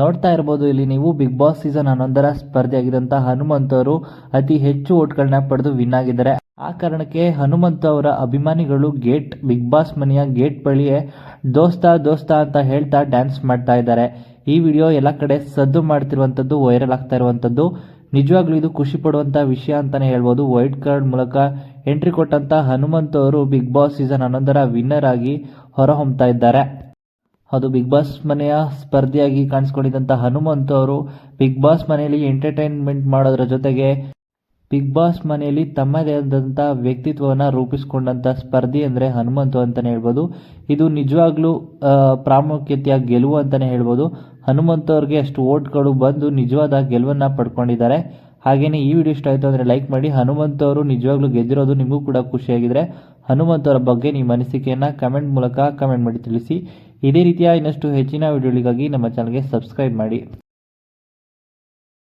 ನೋಡ್ತಾ ಇರ್ಬೋದು ಇಲ್ಲಿ ನೀವು ಬಿಗ್ ಬಾಸ್ ಸೀಸನ್ 11 ಸ್ಪರ್ಧೆಯಾಗಿದ್ದಂಥ ಹನುಮಂತ್ ಅವರು ಅತಿ ಹೆಚ್ಚು ಓಟ್ಗಳನ್ನ ಪಡೆದು ವಿನ್ ಆಗಿದ್ದಾರೆ. ಆ ಕಾರಣಕ್ಕೆ ಹನುಮಂತ್ ಅವರ ಅಭಿಮಾನಿಗಳು ಬಿಗ್ ಬಾಸ್ ಮನೆಯ ಗೇಟ್ ಬಳಿಯೇ ದೋಸ್ತ ದೋಸ್ತ ಅಂತ ಹೇಳ್ತಾ ಡ್ಯಾನ್ಸ್ ಮಾಡ್ತಾ ಇದ್ದಾರೆ. ಈ ವಿಡಿಯೋ ಎಲ್ಲ ಕಡೆ ಸದ್ದು ಮಾಡ್ತಿರುವಂಥದ್ದು, ವೈರಲ್ ಆಗ್ತಾ ಇರುವಂಥದ್ದು. ನಿಜವಾಗ್ಲೂ ಇದು ಖುಷಿ ಪಡುವಂಥ ವಿಷಯ ಅಂತಾನೆ ಹೇಳ್ಬೋದು. ವೈಲ್ಡ್ ಕಾರ್ಡ್ ಮೂಲಕ ಎಂಟ್ರಿ ಕೊಟ್ಟಂತ ಹನುಮಂತ್ ಅವರು ಬಿಗ್ ಬಾಸ್ ಸೀಸನ್ 11 ವಿನ್ನರ್ ಆಗಿ ಹೊರಹೊಮ್ತಾ ಇದ್ದಾರೆ. ಅದು ಬಿಗ್ ಬಾಸ್ ಮನೆಯ ಸ್ಪರ್ಧಿಯಾಗಿ ಕಾಣಿಸ್ಕೊಂಡಿದ್ದಂಥ ಹನುಮಂತ್ ಅವರು ಬಿಗ್ ಬಾಸ್ ಮನೆಯಲ್ಲಿ ಎಂಟರ್ಟೈನ್ಮೆಂಟ್ ಮಾಡೋದ್ರ ಜೊತೆಗೆ ಬಿಗ್ ಬಾಸ್ ಮನೆಯಲ್ಲಿ ತಮ್ಮದೇ ಆದಂಥ ವ್ಯಕ್ತಿತ್ವವನ್ನು ರೂಪಿಸ್ಕೊಂಡಂಥ ಸ್ಪರ್ಧಿ ಅಂದರೆ ಹನುಮಂತು ಅಂತಲೇ ಹೇಳ್ಬೋದು. ಇದು ನಿಜವಾಗ್ಲೂ ಪ್ರಾಮುಖ್ಯತೆಯ ಗೆಲುವು ಅಂತಲೇ ಹೇಳ್ಬೋದು. ಹನುಮಂತು ಅವ್ರಿಗೆ ಅಷ್ಟು ಓಟ್ಗಳು ಬಂದು ನಿಜವಾದ ಗೆಲುವನ್ನು ಪಡ್ಕೊಂಡಿದ್ದಾರೆ. ಹಾಗೆಯೇ ಈ ವಿಡಿಯೋ ಇಷ್ಟ ಆಯಿತು ಅಂದರೆ ಲೈಕ್ ಮಾಡಿ. ಹನುಮಂತು ಅವರು ನಿಜವಾಗ್ಲೂ ಗೆದ್ದಿರೋದು ನಿಮಗೂ ಕೂಡ ಖುಷಿಯಾಗಿದ್ದರೆ ಹನುಮಂತು ಅವರ ಬಗ್ಗೆ ನಿಮ್ಮ ಅನಿಸಿಕೆಯನ್ನು ಕಮೆಂಟ್ ಮೂಲಕ ಕಮೆಂಟ್ ಮಾಡಿ ತಿಳಿಸಿ. ಇದೇ ರೀತಿಯ ಇನ್ನಷ್ಟು ಹೆಚ್ಚಿನ ವಿಡಿಯೋಗಳಿಗಾಗಿ ನಮ್ಮ ಚಾನಲ್ಗೆ ಸಬ್ಸ್ಕ್ರೈಬ್ ಮಾಡಿ.